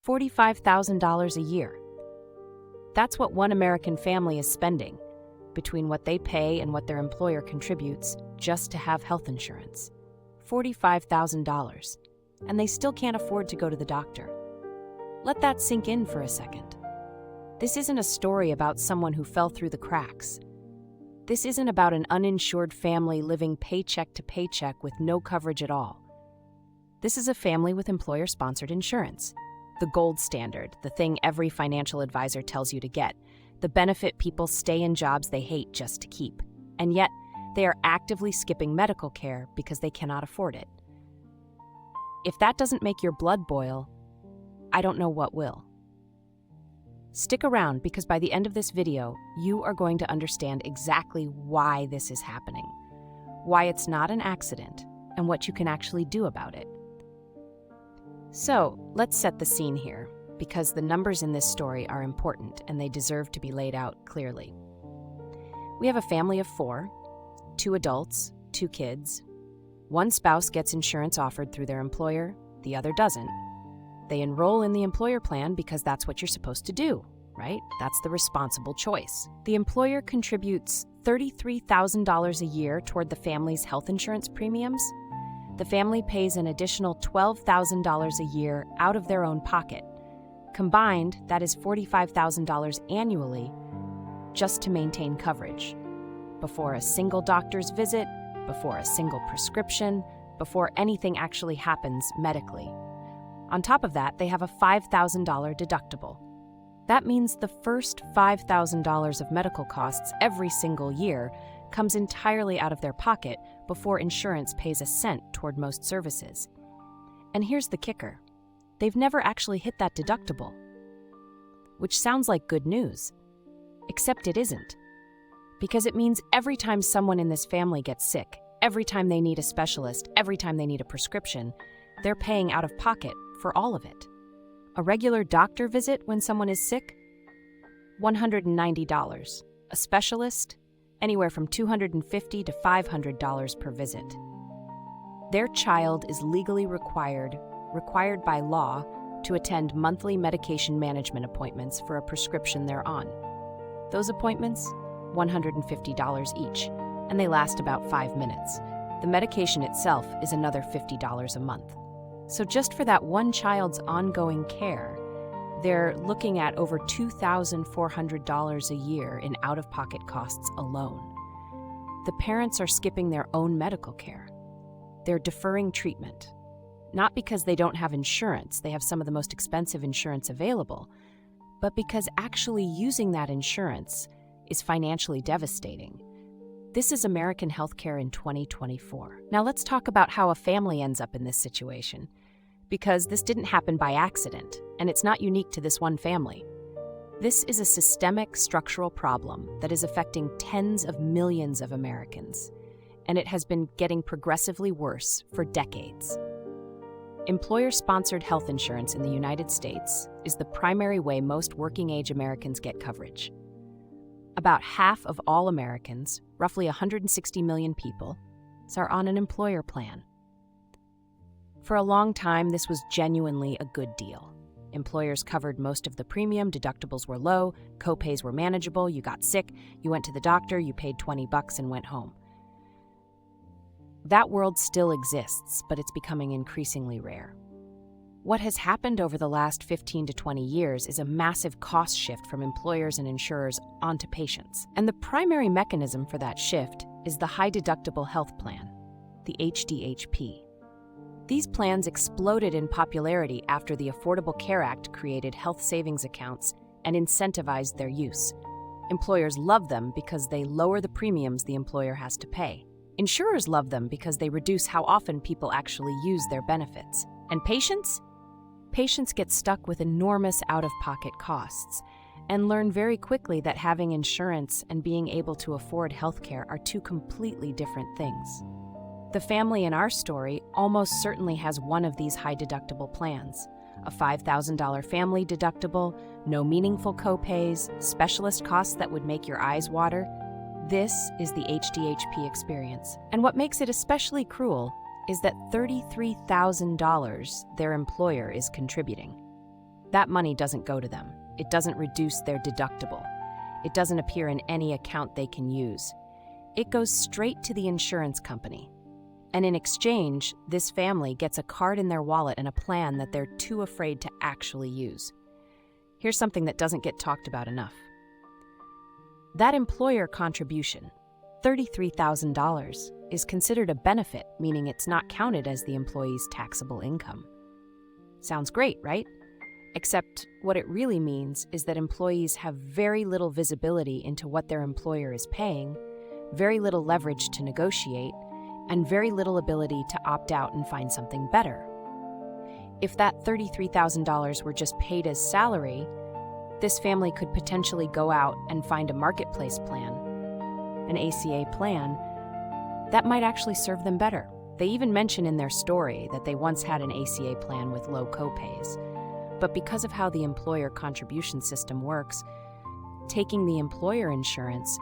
$45,000 a year. That's what one American family is spending between what they pay and what their employer contributes just to have health insurance. $45,000. And they still can't afford to go to the doctor. Let that sink in for a second. This isn't a story about someone who fell through the cracks. This isn't about an uninsured family living paycheck to paycheck with no coverage at all. This is a family with employer-sponsored insurance. The gold standard, the thing every financial advisor tells you to get, the benefit people stay in jobs they hate just to keep. And yet, they are actively skipping medical care because they cannot afford it. If that doesn't make your blood boil, I don't know what will. Stick around because by the end of this video, you are going to understand exactly why this is happening, why it's not an accident, and what you can actually do about it. So, let's set the scene here, because the numbers in this story are important and they deserve to be laid out clearly. We have a family of 4, 2 adults, 2 kids. One spouse gets insurance offered through their employer, the other doesn't. They enroll in the employer plan because that's what you're supposed to do, right? That's the responsible choice. The employer contributes $33,000 a year toward the family's health insurance premiums. The family pays an additional $12,000 a year out of their own pocket. Combined, that is $45,000 annually just to maintain coverage. Before a single doctor's visit, before a single prescription, before anything actually happens medically. On top of that, they have a $5,000 deductible. That means the first $5,000 of medical costs every single year comes entirely out of their pocket before insurance pays a cent toward most services. And here's the kicker. They've never actually hit that deductible. Which sounds like good news, except it isn't. Because it means every time someone in this family gets sick, every time they need a specialist, every time they need a prescription, they're paying out of pocket for all of it. A regular doctor visit when someone is sick? $190. A specialist? Anywhere from $250 to $500 per visit. Their child is legally required by law, to attend monthly medication management appointments for a prescription they're on. Those appointments? $150 each, and they last about 5 minutes. The medication itself is another $50 a month. So just for that one child's ongoing care, they're looking at over $2,400 a year in out-of-pocket costs alone. The parents are skipping their own medical care. They're deferring treatment. Not because they don't have insurance, they have some of the most expensive insurance available, but because actually using that insurance is financially devastating. This is American healthcare in 2024. Now let's talk about how a family ends up in this situation, because this didn't happen by accident, and it's not unique to this one family. This is a systemic structural problem that is affecting tens of millions of Americans, and it has been getting progressively worse for decades. Employer-sponsored health insurance in the United States is the primary way most working-age Americans get coverage. About half of all Americans, roughly 160 million people, are on an employer plan. For a long time, this was genuinely a good deal. Employers covered most of the premium, deductibles were low, co-pays were manageable, you got sick, you went to the doctor, you paid $20 and went home. That world still exists, but it's becoming increasingly rare. What has happened over the last 15 to 20 years is a massive cost shift from employers and insurers onto patients. And the primary mechanism for that shift is the High Deductible Health Plan, the HDHP. These plans exploded in popularity after the Affordable Care Act created health savings accounts and incentivized their use. Employers love them because they lower the premiums the employer has to pay. Insurers love them because they reduce how often people actually use their benefits. And patients? Patients get stuck with enormous out-of-pocket costs and learn very quickly that having insurance and being able to afford healthcare are two completely different things. The family in our story almost certainly has one of these high-deductible plans. A $5,000 family deductible, no meaningful co-pays, specialist costs that would make your eyes water. This is the HDHP experience. And what makes it especially cruel is that $33,000 their employer is contributing. That money doesn't go to them. It doesn't reduce their deductible. It doesn't appear in any account they can use. It goes straight to the insurance company. And in exchange, this family gets a card in their wallet and a plan that they're too afraid to actually use. Here's something that doesn't get talked about enough. That employer contribution, $33,000, is considered a benefit, meaning it's not counted as the employee's taxable income. Sounds great, right? Except what it really means is that employees have very little visibility into what their employer is paying, very little leverage to negotiate, and very little ability to opt out and find something better. If that $33,000 were just paid as salary, this family could potentially go out and find a marketplace plan, an ACA plan, that might actually serve them better. They even mention in their story that they once had an ACA plan with low copays. But because of how the employer contribution system works, taking the employer insurance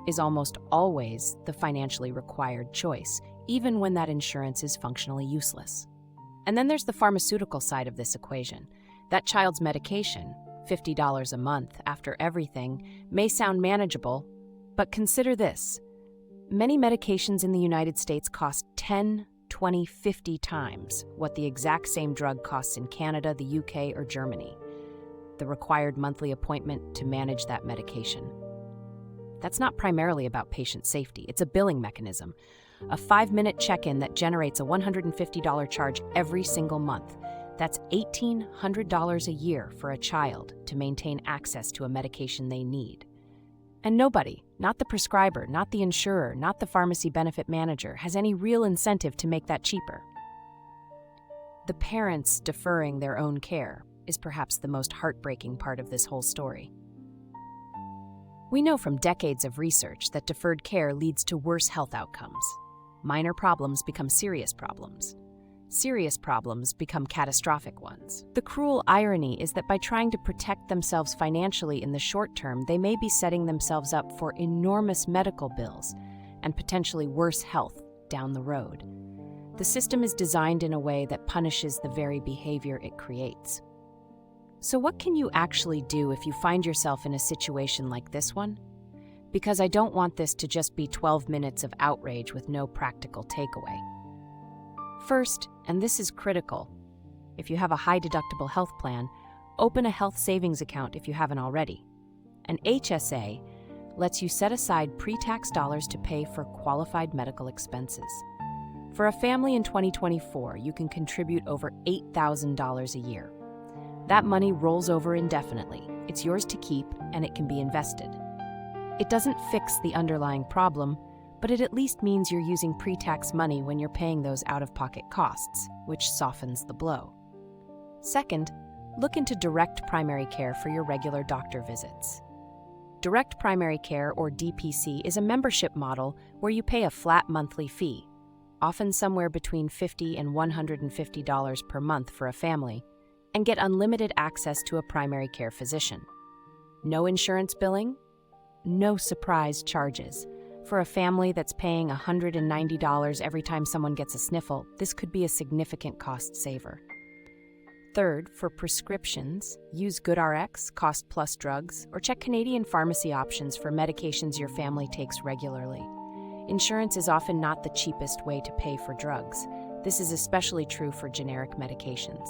is almost always the financially required choice, even when that insurance is functionally useless. And then there's the pharmaceutical side of this equation. That child's medication, $50 a month after everything, may sound manageable, but consider this. Many medications in the United States cost 10, 20, 50 times what the exact same drug costs in Canada, the UK, or Germany. The required monthly appointment to manage that medication. That's not primarily about patient safety. It's a billing mechanism. A 5-minute check-in that generates a $150 charge every single month. That's $1,800 a year for a child to maintain access to a medication they need. And nobody, not the prescriber, not the insurer, not the pharmacy benefit manager, has any real incentive to make that cheaper. The parents deferring their own care is perhaps the most heartbreaking part of this whole story. We know from decades of research that deferred care leads to worse health outcomes. Minor problems become serious problems. Serious problems become catastrophic ones. The cruel irony is that by trying to protect themselves financially in the short term, they may be setting themselves up for enormous medical bills and potentially worse health down the road. The system is designed in a way that punishes the very behavior it creates. So what can you actually do if you find yourself in a situation like this one? Because I don't want this to just be 12 minutes of outrage with no practical takeaway. First, and this is critical, if you have a high-deductible health plan, open a health savings account if you haven't already. An HSA lets you set aside pre-tax dollars to pay for qualified medical expenses. For a family in 2024, you can contribute over $8,000 a year. That money rolls over indefinitely. It's yours to keep, and it can be invested. It doesn't fix the underlying problem, but it at least means you're using pre-tax money when you're paying those out-of-pocket costs, which softens the blow. Second, look into direct primary care for your regular doctor visits. Direct primary care, or DPC, is a membership model where you pay a flat monthly fee, often somewhere between $50 and $150 per month for a family, and get unlimited access to a primary care physician. No insurance billing, no surprise charges. For a family that's paying $190 every time someone gets a sniffle, this could be a significant cost saver. Third, for prescriptions, use GoodRx, Cost Plus drugs, or check Canadian pharmacy options for medications your family takes regularly. Insurance is often not the cheapest way to pay for drugs. This is especially true for generic medications.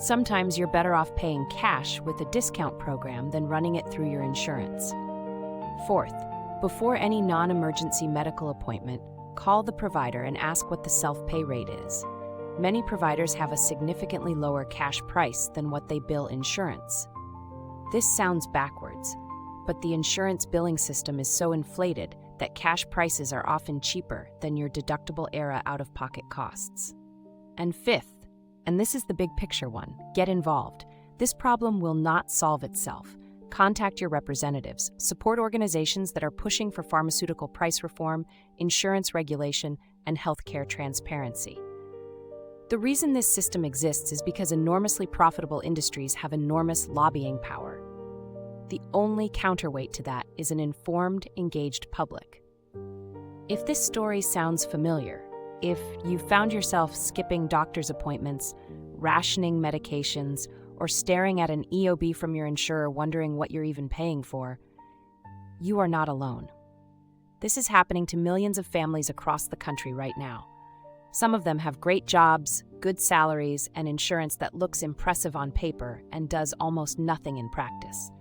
Sometimes you're better off paying cash with a discount program than running it through your insurance. Fourth, before any non-emergency medical appointment, call the provider and ask what the self-pay rate is. Many providers have a significantly lower cash price than what they bill insurance. This sounds backwards, but the insurance billing system is so inflated that cash prices are often cheaper than your deductible-era out-of-pocket costs. And fifth, and this is the big picture one, get involved. This problem will not solve itself. Contact your representatives, support organizations that are pushing for pharmaceutical price reform, insurance regulation, and healthcare transparency. The reason this system exists is because enormously profitable industries have enormous lobbying power. The only counterweight to that is an informed, engaged public. If this story sounds familiar, if you found yourself skipping doctor's appointments, rationing medications, or staring at an EOB from your insurer wondering what you're even paying for, you are not alone. This is happening to millions of families across the country right now. Some of them have great jobs, good salaries, and insurance that looks impressive on paper and does almost nothing in practice.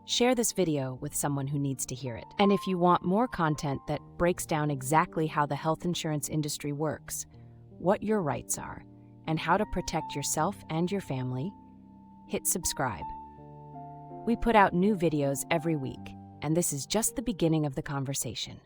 Share this video with someone who needs to hear it. And if you want more content that breaks down exactly how the health insurance industry works, what your rights are, and how to protect yourself and your family, hit subscribe. We put out new videos every week, and this is just the beginning of the conversation.